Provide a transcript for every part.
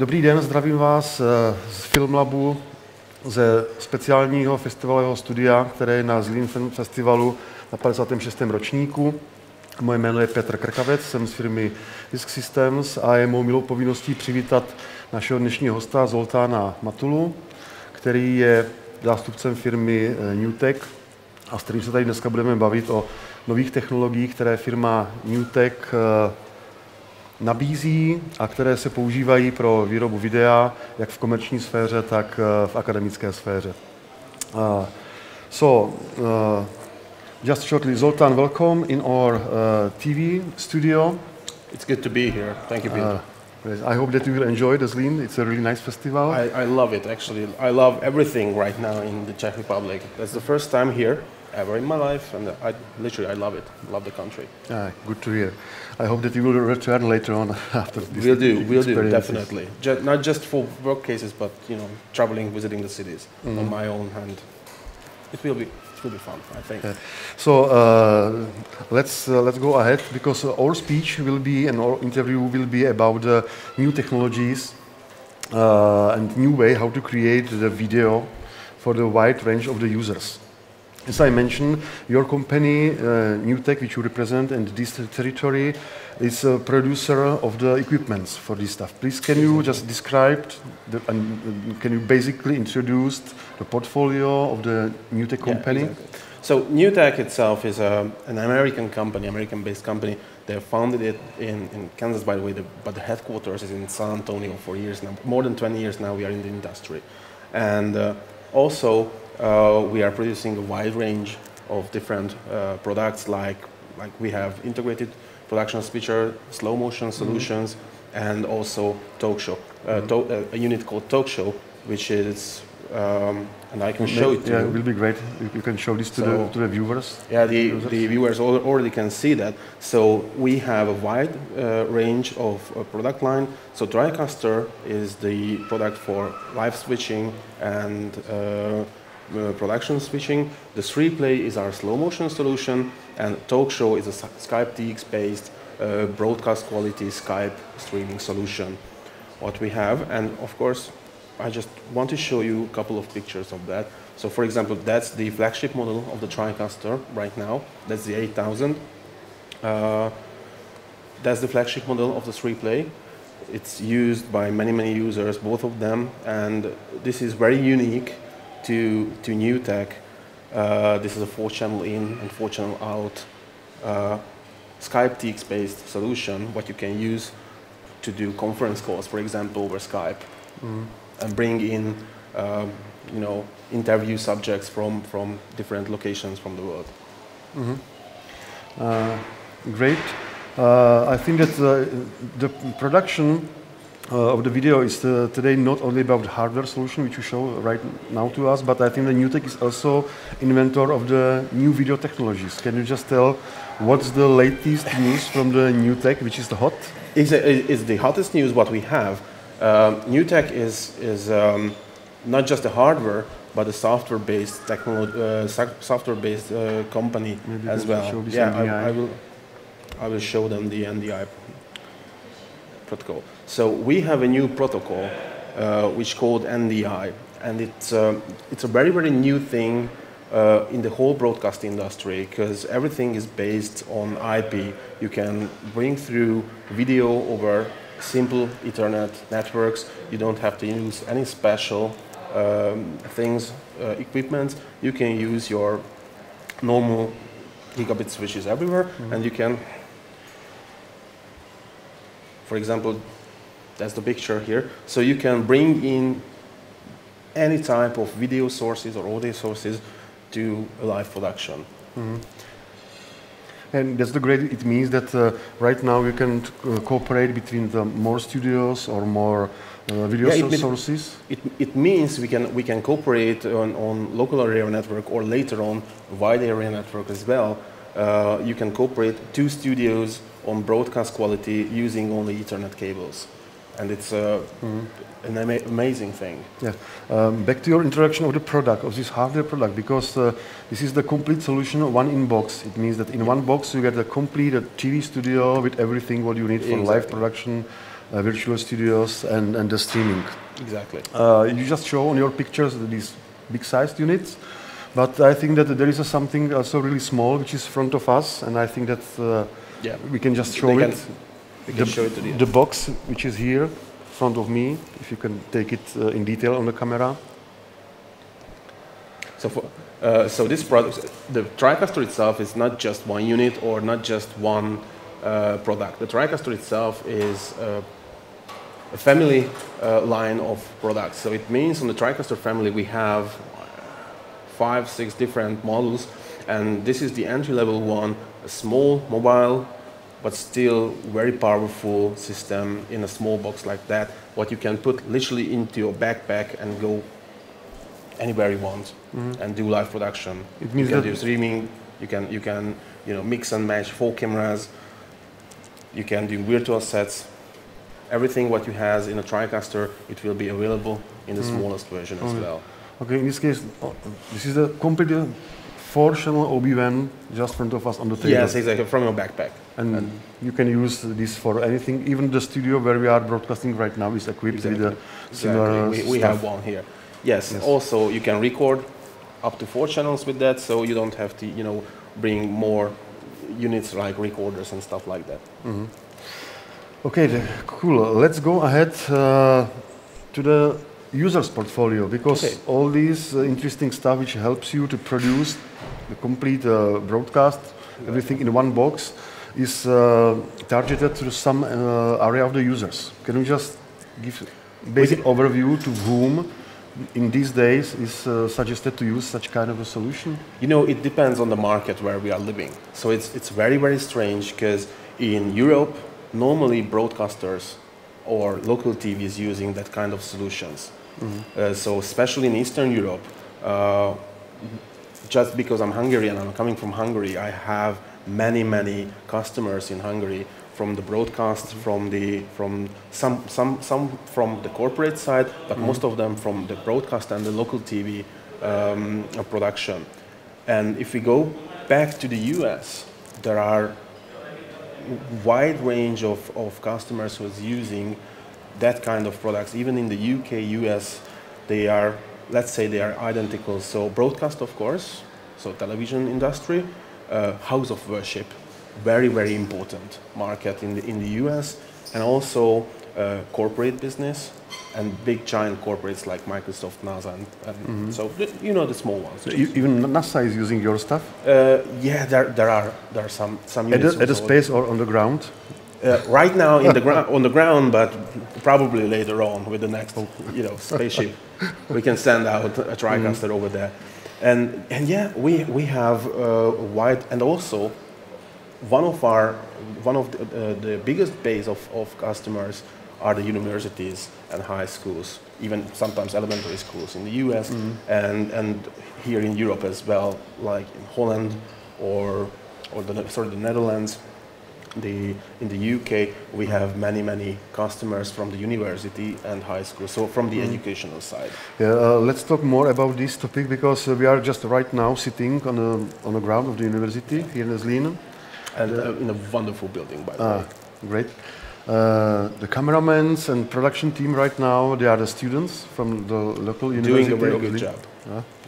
Dobrý den, zdravím vás z Filmlabu, ze speciálního festivalového studia, které je na Zlínském festivalu na 56. ročníku. Moje jméno je Petr Krkavec, jsem z firmy Disk Systems a je mou milou povinností přivítat našeho dnešního hosta Zoltána Matulu, který je zástupcem firmy Newtek a s kterým se tady dneska budeme bavit o nových technologiích, které firma Newtek nabízí a které se používají pro výrobu videa, jak v komerční sféře, tak v akademické sféře. Just shortly, Zoltán, welcome in our TV studio. It's good to be here. Thank you, Peter. I hope that you will enjoy the Zlín. It's a really nice festival. I love it, actually. I love everything right now in the Czech Republic. That's the first time here ever in my life, and I love it. Love the country. Good to hear. I hope that you will return later on after this. We'll do, definitely. Not just for work cases, but traveling, visiting the cities on my own, and it will be fun, I think. Let's go ahead, because our speech will be and our interview will be about new technologies and new way how to create the video for the wide range of the users. As I mentioned, your company, Newtek, which you represent in this territory, is a producer of the equipments for this stuff. Please, can you just describe, can you basically introduce the portfolio of the Newtek company? Yeah, exactly. So Newtek itself is an American company, American-based company. They founded it in Kansas, by the way, but the headquarters is in San Antonio for years now. More than 20 years now we are in the industry. And also, we are producing a wide range of different products, like we have integrated production switcher, slow motion solutions, and also talk show, a unit called Talk Show, which is, and I can show it to you. Yeah, it will be great if you can show this to the viewers. Yeah, the viewers already can see that. So we have a wide range of product line. So TriCaster is the product for live switching and production switching. The 3Play is our slow motion solution, and Talk Show is a Skype TX based broadcast quality Skype streaming solution. What we have, and of course I just want to show you a couple of pictures of that. So for example, that's the flagship model of the TriCaster right now. That's the 8000. That's the flagship model of the 3Play. It's used by many users, both of them, and this is very unique to Newtek. This is a 4-channel in and 4-channel out Skype TX-based solution, what you can use to do conference calls, for example, over Skype, and bring in, interview subjects from different locations from the world. Great. I think that the production of the video is today not only about the hardware solution, which you show right now to us, but I think that Newtek is also inventor of the new video technologies. Can you just tell what's the latest news from the Newtek, which is the hot? It's the hottest news what we have. Newtek is not just a hardware, but a software-based company. Maybe as well. Yeah, I will show them the NDI protocol. So we have a new protocol which is called NDI, and it's a very new thing in the whole broadcast industry, because everything is based on IP. You can bring through video over simple Ethernet networks. You don't have to use any special equipment. You can use your normal gigabit switches everywhere, and you can, for example, that's the picture here. So you can bring in any type of video sources or audio sources to a live production. And that's the great. It means that right now we can cooperate between the more studios or more video sources. It means we can cooperate on local area network, or later on wide area network as well. You can cooperate 2 studios on broadcast quality using only Ethernet cables, and it's an amazing thing. Yeah. Back to your introduction of the product, of this hardware product, because this is the complete solution, one in box. It means that in one box you get a complete TV studio with everything what you need for live production, virtual studios, and the streaming. Exactly. You just show on your pictures these big-sized units, but I think that there is something also really small which is in front of us, and I think that we can just show it. We can show it to the box which is here in front of me, if you can take it in detail on the camera. So this product, the TriCaster itself is not just one unit or not just one product. The TriCaster itself is a family line of products. So it means on the TriCaster family we have 5, 6 different models, and this is the entry-level one, a small, mobile, but still very powerful system in a small box like that, what you can put literally into your backpack and go anywhere you want and do live production. It means you can do streaming, you can mix and match 4 cameras, you can do virtual sets. Everything what you have in a TriCaster, it will be available in the smallest version as well. Okay, in this case, this is a completely 4-channel OB-WAN just in front of us on the table. Yes, exactly, from your backpack. And you can use this for anything. Even the studio where we are broadcasting right now is equipped with a similar we have one here. Yes, also you can record up to 4 channels with that, so you don't have to, bring more units like recorders and stuff like that. Okay, cool. Let's go ahead to the user's portfolio, because all these interesting stuff which helps you to produce the complete broadcast, everything in one box, is targeted to some area of the users. Can you just give a basic overview to whom in these days is suggested to use such kind of a solution? It depends on the market where we are living. So it's very, very strange, because in Europe, normally broadcasters or local TV is using that kind of solutions. So especially in Eastern Europe, just because I'm Hungarian and I'm coming from Hungary, I have many customers in Hungary from the broadcast, from some from the corporate side, but most of them from the broadcast and the local TV production. And if we go back to the US, there are wide range of customers who is using that kind of products. Even in the UK, US, they are, let's say they are identical. So broadcast, of course, so television industry, house of worship, very important market in the US, and also corporate business and big giant corporates like Microsoft, NASA, and so the small ones. Even NASA is using your stuff? Yeah, there are some units at the space or on the ground? Right now on the ground, but probably later on with the next spaceship, we can send out a TriCaster over there, and yeah, we have wide, and also one of the biggest base of customers are the universities and high schools, even sometimes elementary schools in the US and here in Europe as well, like in Holland or the Netherlands. In the UK, we have many customers from the university and high school, so from the educational side. Yeah, let's talk more about this topic, because we are just right now sitting on the ground of the university here in Zlíně. And in a wonderful building, by the way. Great. The cameramans and production team right now, they are the students from the local university. Doing a very good job.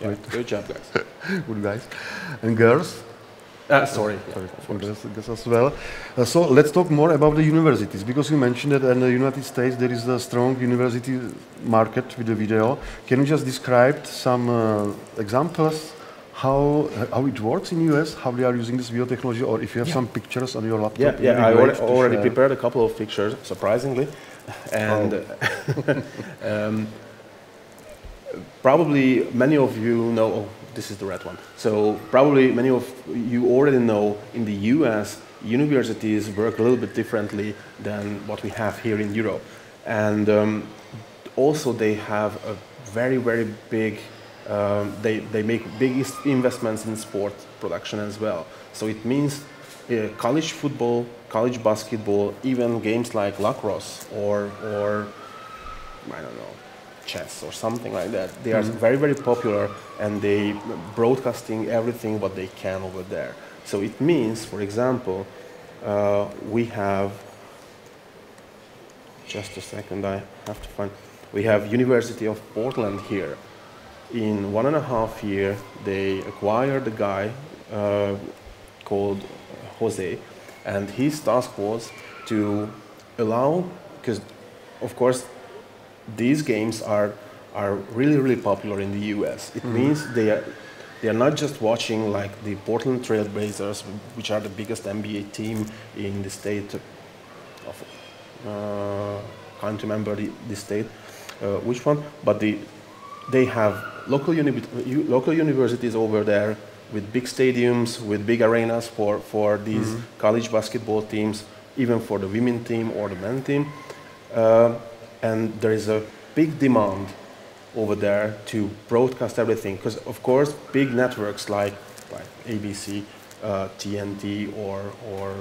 Great. Good job, guys. Good guys. And girls? Sorry, girls as well. So let's talk more about the universities, because you mentioned that in the United States there is a strong university market with the video. Can you just describe some examples? How it works in US, how they are using this video technology, or if you have some pictures on your laptop. Yeah, I already prepared a couple of pictures, surprisingly, and probably many of you know. Oh, this is the red one. So probably many of you already know in the US, universities work a little bit differently than what we have here in Europe, and also they have a very big. They make big investments in sport production as well. So it means college football, college basketball, even games like lacrosse or I don't know, chess or something like that. They are very popular, and they broadcasting everything what they can over there. So it means, for example, we have just a second, I have to find. We have University of Portland here. In 1.5 years, they acquired a guy called Jose, and his task was to allow, because of course these games are really, really popular in the US. It means they are not just watching like the Portland Trail Blazers, which are the biggest NBA team in the state of, can't remember the state, which one, but they have local universities over there with big stadiums, with big arenas for these college basketball teams, even for the women team or the men team. And there is a big demand over there to broadcast everything, because of course big networks like ABC, TNT, or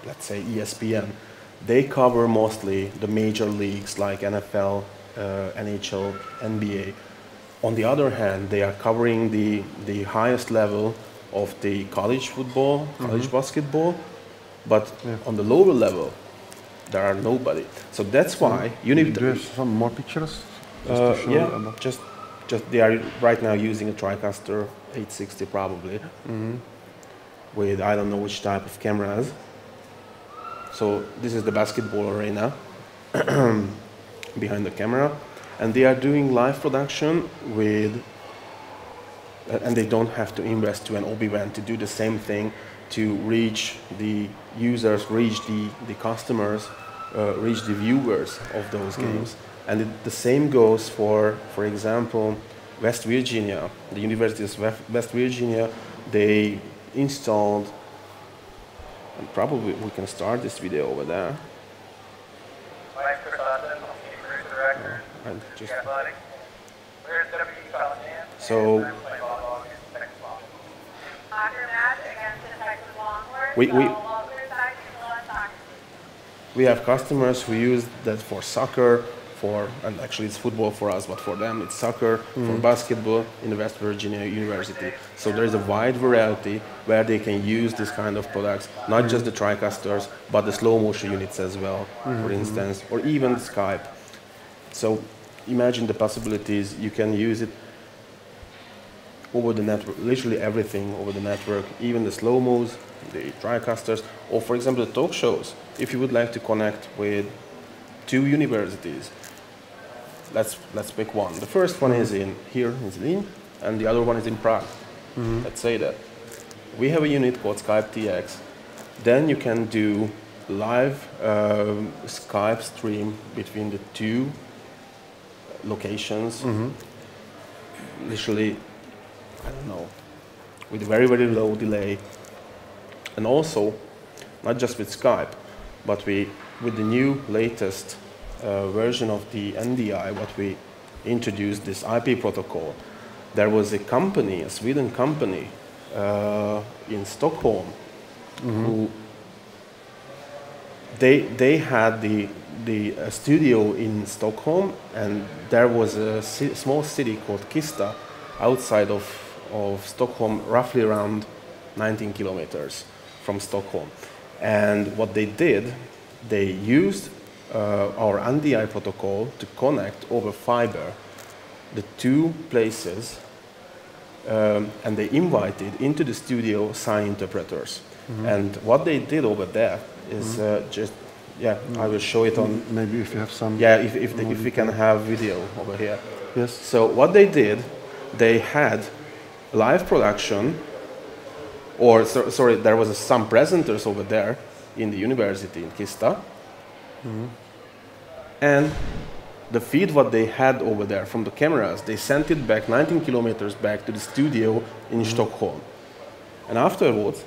let's say ESPN, they cover mostly the major leagues like NFL, NHL, NBA. On the other hand, they are covering the highest level of the college football, college basketball, but on the lower level, there are nobody. So that's why you need to... Do you have some more pictures? Just they are right now using a TriCaster 860 probably, with I don't know which type of cameras. So this is the basketball arena behind the camera, and they are doing live production with, and they don't have to invest to an OB van to do the same thing, to reach the users, reach the customers, reach the viewers of those games. And the same goes for example, West Virginia. The University of West Virginia, they installed, and probably we can start this video over there. So we have customers who use that for soccer, and actually it's football for us, but for them it's soccer, for basketball in the West Virginia University. So there is a wide variety where they can use this kind of products, not just the TriCasters, but the slow motion units as well, for instance, or even Skype. So imagine the possibilities. You can use it over the network, literally everything over the network, even the slow-mos, the TriCasters, or for example the talk shows. If you would like to connect with 2 universities, let's pick one. The first one is here in Zlíně, and the other one is in Prague. Let's say that. We have a unit called Skype TX. Then you can do live Skype stream between the 2 locations, literally, I don't know, with very, very low delay. And also, not just with Skype, but with the new latest version of the NDI, what we introduced, this IP protocol, there was a company, a Sweden company in Stockholm, who they had the studio in Stockholm, and there was a small city called Kista outside of Stockholm, roughly around 19 kilometers from Stockholm. And what they did, they used our NDI protocol to connect over fiber the 2 places, and they invited into the studio sign interpreters. And what they did over there is just, I will show it on. Maybe if you have some. Yeah, if we can have video over here. Yes. So what they did, they had live production, or sorry, there was some presenters over there in the university in Kista, and the feed what they had over there from the cameras, they sent it back 19 kilometers back to the studio in Stockholm. And afterwards,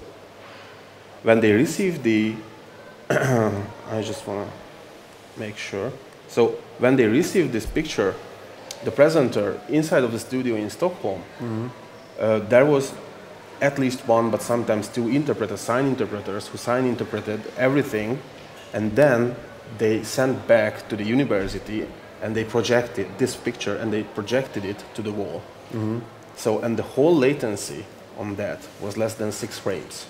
when they received the, I just want to make sure. So when they received this picture, the presenter inside of the studio in Stockholm, there was at least 1, but sometimes 2 interpreters, sign interpreters, who sign interpreted everything, and then they sent back to the university, and they projected this picture, and they projected it to the wall. So, and the whole latency on that was less than 6 frames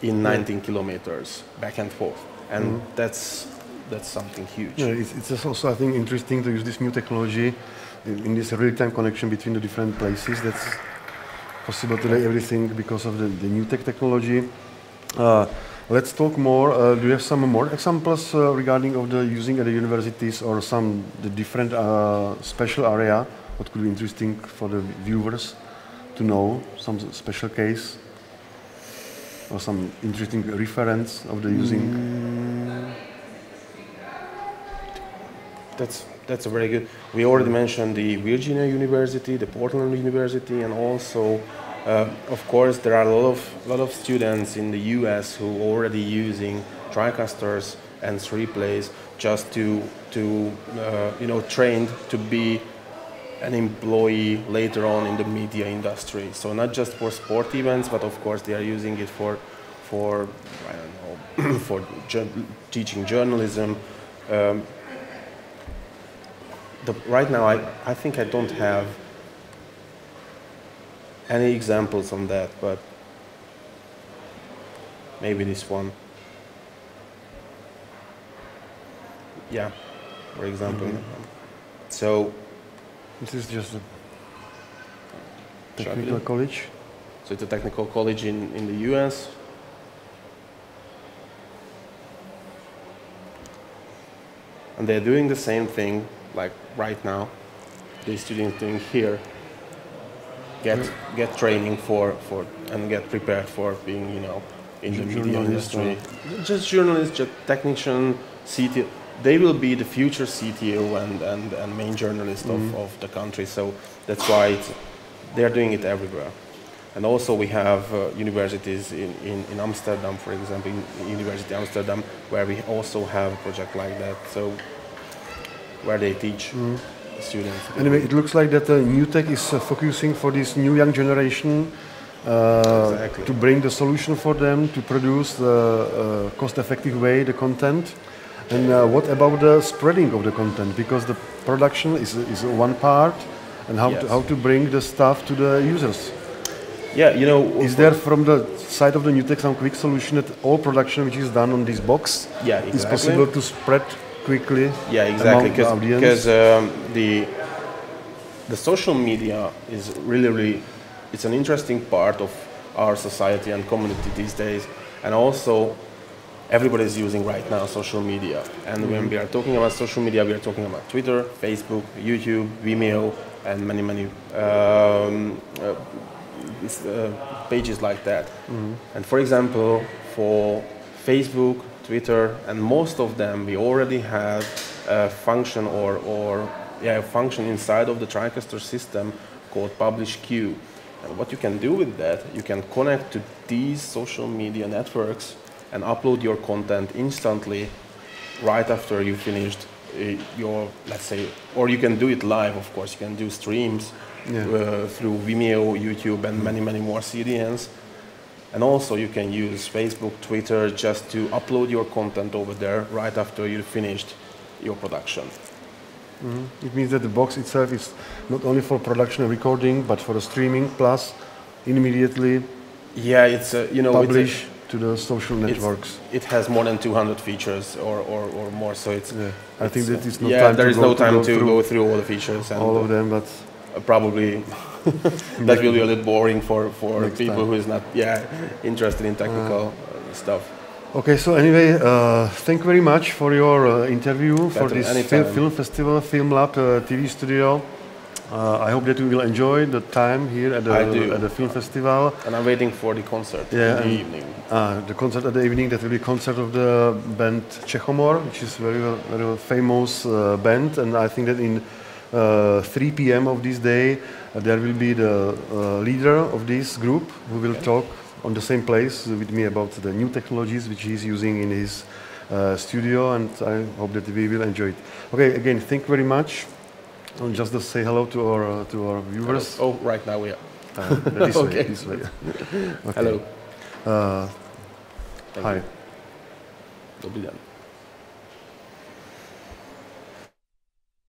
in 19 kilometers back and forth. And that's that's something huge. Yeah, it's also, I think, interesting to use this new technology in this real-time connection between the different places. That's possible today, everything because of the Newtek technology. Let's talk more. Do you have some more examples regarding of the using at the universities or some the different special area? What could be interesting for the viewers to know? Some special case or some interesting reference of the using? That's a very good. We already mentioned the Virginia University, the Portland University, and also, of course, there are a lot of students in the U.S. who are already using TriCasters and 3Plays just to trained to be an employee later on in the media industry. So not just for sport events, but of course they are using it for I don't know for teaching journalism. Right now, I think I don't have any examples on that, but maybe this one. Yeah, for example. So this is just a technical college. So it's a technical college in the US. And they're doing the same thing like right now. The students doing here. Get training for and get prepared for being in the media industry. Just journalists, just technician, CTO. They will be the future CTO and main journalist of the country. So that's why they're doing it everywhere. And also we have universities in Amsterdam, for example, in University Amsterdam, where we also have a project like that. So where they teach students. Anyway, it looks like that Newtek is focusing for this new young generation exactly. to bring the solution for them to produce the cost-effective way the content. And what about the spreading of the content? Because the production is one part, and how to bring the stuff to the users. Yeah, is there from the side of the Newtek some quick solution that all production which is done on this box is possible to spread quickly? Yeah, exactly. Because the social media is really it's an interesting part of our society and community these days, and also everybody is using right now social media. And when we are talking about social media, we are talking about Twitter, Facebook, YouTube, Vimeo, and many pages like that. And for example, for Facebook, Twitter, and most of them, we already have a function a function inside of the TriCaster system called Publish Queue. And what you can do with that, you can connect to these social media networks and upload your content instantly right after you finished your, let's say, or you can do it live, of course. You can do streams through Vimeo, YouTube, and many more CDNs. And also you can use Facebook, Twitter, just to upload your content over there right after you finished your production. It means that the box itself is not only for production and recording, but for the streaming, plus immediately it's publish to the social networks. It has more than 200 features or more, so it's. Yeah. I think that it's not time. There is no time to go through all the features and all of them, but probably that will be a little boring for people who is not interested in technical stuff. Okay, so anyway, thank you very much for your interview for this film festival, Film Lab TV studio. I hope that you will enjoy the time here at the film festival. And I'm waiting for the concert in the evening. The concert at the evening, that will be concert of the band Čechomor, which is very famous band, and I think that in 3 p.m. of this day there will be the leader of this group who will talk on the same place with me about the new technologies which he's using in his studio, and I hope that we will enjoy it. Okay, again, thank you very much. And just to say hello to our viewers. Oh, right now we are. This way. Okay. Hello. Hi. Dobrý den.